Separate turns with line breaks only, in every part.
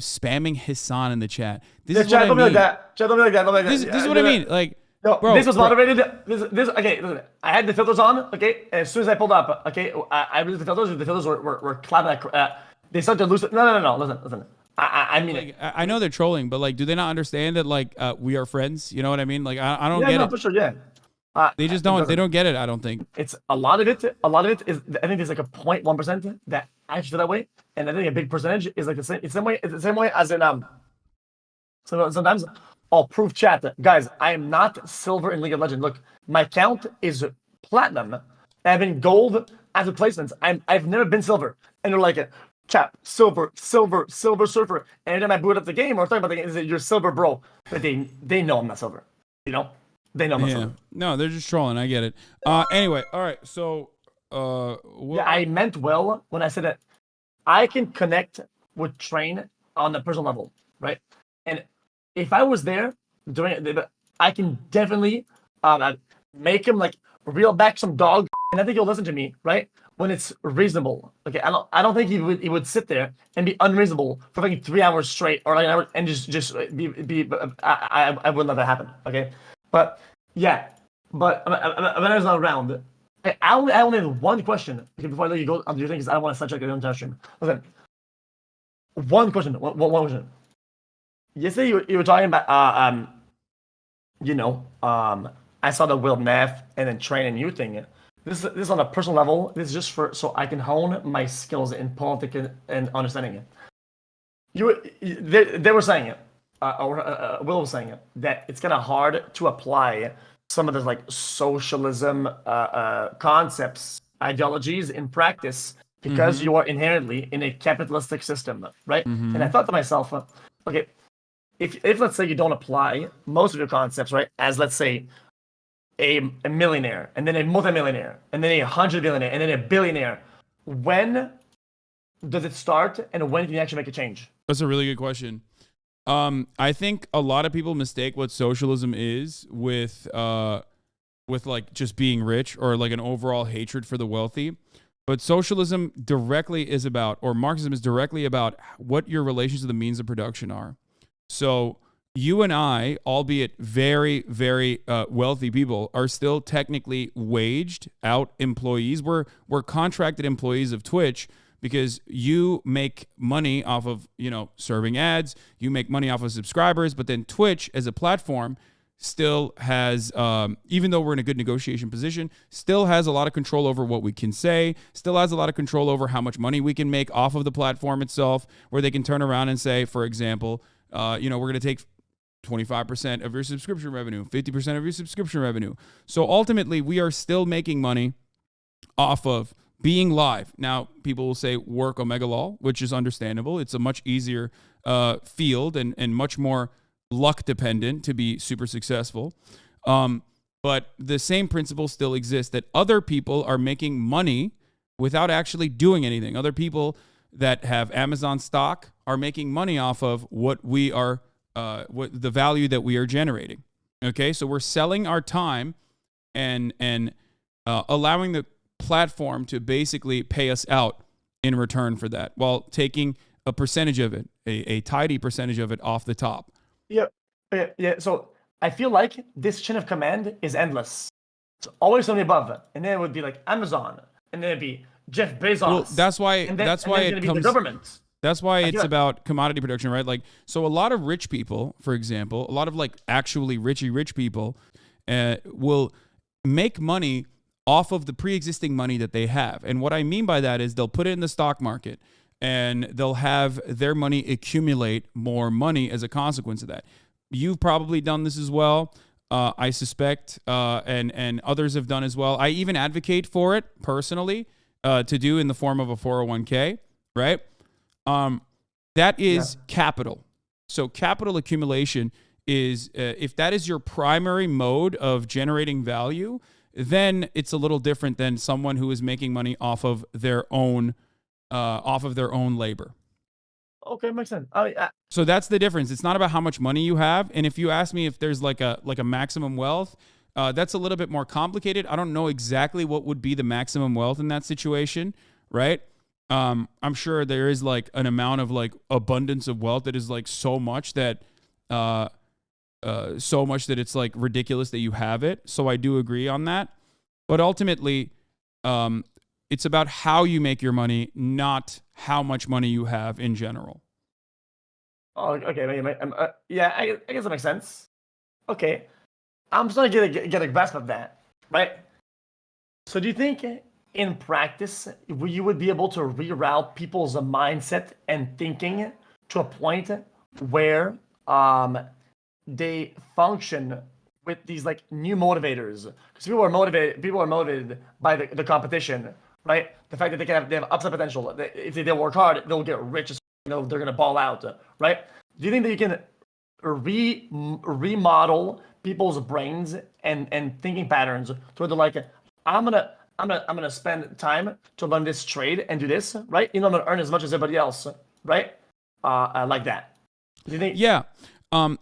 spamming Hasan in the chat. This
Yeah,
is
chat,
what I
don't be
mean.
like that. Chat, don't be like that. Don't be like
This
that.
is what I mean. Like,
No,
bro,
this was moderated. This okay. Listen, I had the filters on. Okay, and as soon as I pulled up, okay, I released the filters. The filters were clapping. They started to lose it. No. Listen. I mean
like,
it.
I know they're trolling, but like, do they not understand that like we are friends? You know what I mean? Like, I don't
Yeah,
get
no,
it.
for sure. Yeah.
They just
It
don't. They
doesn't.
don't get it. I don't think.
It's a lot of it. A lot of it is. I think there's like a 0.1% that actually feel that way, and I think a big percentage is like the same. It's the same way. It's the same way as in So sometimes I'll prove chat. Guys, I am not silver in League of Legends. Look, my count is platinum. I've been gold as replacements. I've never been silver. And they're like, chat, silver. And anytime I boot up the game or talking about the game, is that you're silver, bro. But they know I'm not silver. You know? They know I'm not silver.
No, they're just trolling. I get it. Anyway, all right. So,
Yeah, I meant well when I said that I can connect with Train on the personal level, right? And if I was there doing it, I can definitely make him like reel back some dog, and I think he'll listen to me, right? When it's reasonable. Okay, I don't think he would sit there and be unreasonable for fucking 3 hours straight or like an hour and just be. I wouldn't let that happen. Okay, but yeah, but when I was not around. I only have one question before I let you go on your thing because I don't want to sidetrack your own stream. Listen, one question. One question. Yesterday you were talking about I saw the Will Neff and then Train and you thing. This is on a personal level. This is just so I can hone my skills in politics and understanding it. They were saying it, or Will was saying it, that it's kind of hard to apply some of the like socialism concepts, ideologies in practice because you are inherently in a capitalistic system, right? And I thought to myself, okay, if let's say you don't apply most of your concepts, right, as let's say a millionaire and then a multimillionaire and then 100 billionaire and then a billionaire, when does it start and when can you actually make a change?
That's a really good question. I think a lot of people mistake what socialism is with like just being rich or like an overall hatred for the wealthy. But socialism directly is about, or Marxism is directly about what your relations to the means of production are. So you and I, albeit very, very wealthy people, are still technically waged out employees. We're contracted employees of Twitch because you make money off of, serving ads. You make money off of subscribers. But then Twitch as a platform still has, even though we're in a good negotiation position, still has a lot of control over what we can say, still has a lot of control over how much money we can make off of the platform itself, where they can turn around and say, for example, we're going to take 25% of your subscription revenue, 50% of your subscription revenue. So ultimately, we are still making money off of being live. Now, people will say work Omega Law, which is understandable. It's a much easier field and much more luck dependent to be super successful. But the same principle still exists, that other people are making money without actually doing anything. Other people that have Amazon stock are making money off of what we are, what the value that we are generating. Okay, so we're selling our time and allowing the platform to basically pay us out in return for that, while taking a percentage of it, a tidy percentage of it off the top.
Yeah. So I feel like this chain of command is endless. It's always on the above, and then it would be like Amazon, and then it'd be Jeff Bezos.
Well, that's why. That's why it comes.
The government.
That's why it's about commodity production, right? Like, so a lot of rich people, for example, a lot of like actually rich people, will make money off of the pre-existing money that they have. And what I mean by that is they'll put it in the stock market, and they'll have their money accumulate more money as a consequence of that. You've probably done this as well, I suspect, and others have done as well. I even advocate for it personally to do in the form of a 401k, right? That is capital. So capital accumulation is, if that is your primary mode of generating value, then it's a little different than someone who is making money off of their own labor.
Okay, makes sense.
So that's the difference. It's not about how much money you have. And if you ask me if there's like a maximum wealth, that's a little bit more complicated. I don't know exactly what would be the maximum wealth in that situation, right? I'm sure there is like an amount of like abundance of wealth that is like uh, so much that it's like ridiculous that you have it. So I do agree on that. But ultimately, um, it's about how you make your money, not how much money you have in general.
Oh, okay. Yeah, I guess that makes sense. Okay. I'm starting to get a grasp of that, right? So do you think in practice you would be able to reroute people's mindset and thinking to a point where they function with these like new motivators? Because people are motivated by the competition, right? The fact that they have upside potential. If they work hard, they'll get rich. They're gonna ball out, right? Do you think that you can remodel people's brains and thinking patterns to where they're like, I'm gonna spend time to learn this trade and do this, right? I'm gonna earn as much as everybody else, right? Like that. Do you think?
Yeah.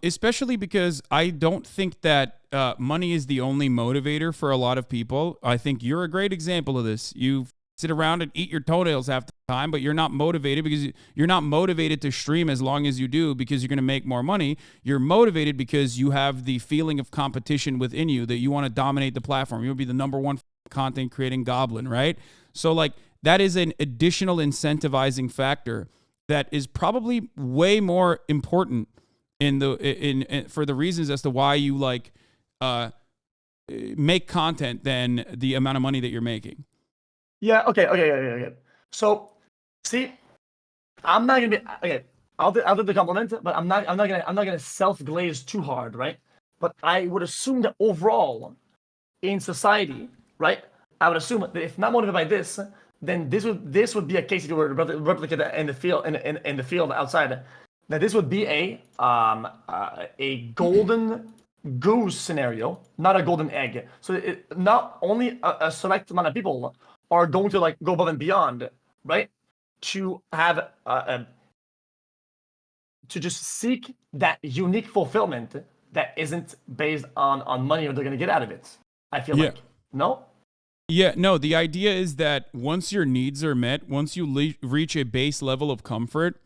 Especially because I don't think that money is the only motivator for a lot of people. I think you're a great example of this. You sit around and eat your toenails half the time, but you're not motivated because you're not motivated to stream as long as you do because you're going to make more money. You're motivated because you have the feeling of competition within you that you want to dominate the platform. You'll be the number one content creating goblin, right? So like that is an additional incentivizing factor that is probably way more important in for the reasons as to why you like make content than the amount of money that you're making.
Yeah. Okay. So, see, I'm not gonna be okay. I'll do the compliment, but I'm not gonna self glaze too hard, right? But I would assume that overall in society, right? I would assume that if not motivated by this, then this would be a case if you were to replicate that in the field in the field outside. That this would be a golden goose scenario, not a golden egg. So not only a select amount of people are going to like go above and beyond, right? To have to just seek that unique fulfillment that isn't based on money or they're gonna get out of it. I feel
Yeah.
like no.
Yeah, no, the idea is that once your needs are met, once you reach a base level of comfort,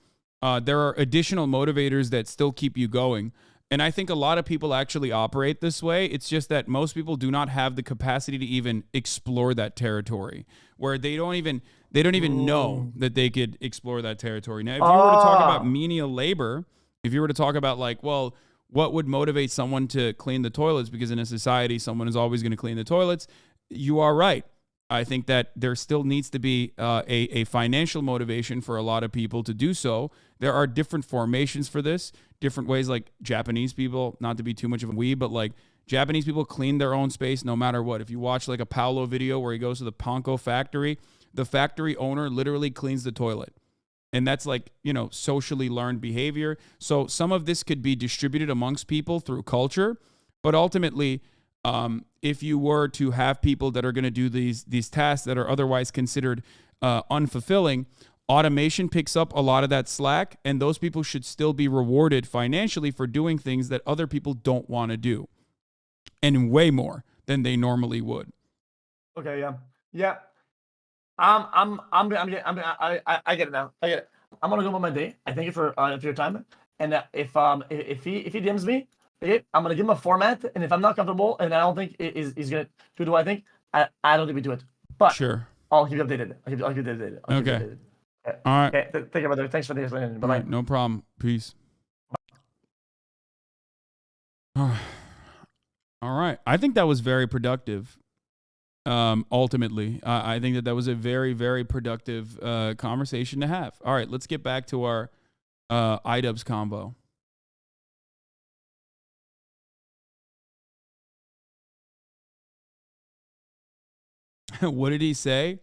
there are additional motivators that still keep you going. And I think a lot of people actually operate this way. It's just that most people do not have the capacity to even explore that territory, where they don't even know that they could explore that territory. Now, if you were to talk about
Ah,
menial labor, if you were to talk about like, well, what would motivate someone to clean the toilets? Because in a society, someone is always going to clean the toilets. You are right. I think that there still needs to be a financial motivation for a lot of people to do so. There are different formations for this, different ways. Like Japanese people, not to be too much of a weeb, but like Japanese people clean their own space no matter what. If you watch like a Paolo video where he goes to the Panko factory, the factory owner literally cleans the toilet. And that's like, socially learned behavior. So some of this could be distributed amongst people through culture, but ultimately, if you were to have people that are going to do these tasks that are otherwise considered unfulfilling, automation picks up a lot of that slack, and those people should still be rewarded financially for doing things that other people don't want to do, and way more than they normally would.
okay, yeah. I get it now. I get it. I'm gonna go about my day. I thank you for your time. And if he DMs me, okay, I'm gonna give him a format. And if I'm not comfortable and I don't think he's gonna do what I think, I don't think we do it. But
Sure.
I'll keep you updated. I'll keep you updated. I'll keep you
Okay.
updated. Okay.
All right.
Okay. Thank you, brother. Thanks for the explanation. Bye
All
bye.
right. No problem. Peace. All right. I think that was very productive. Ultimately, I think that was a very, very productive conversation to have. All right, let's get back to our iDubbbz combo. What did he say?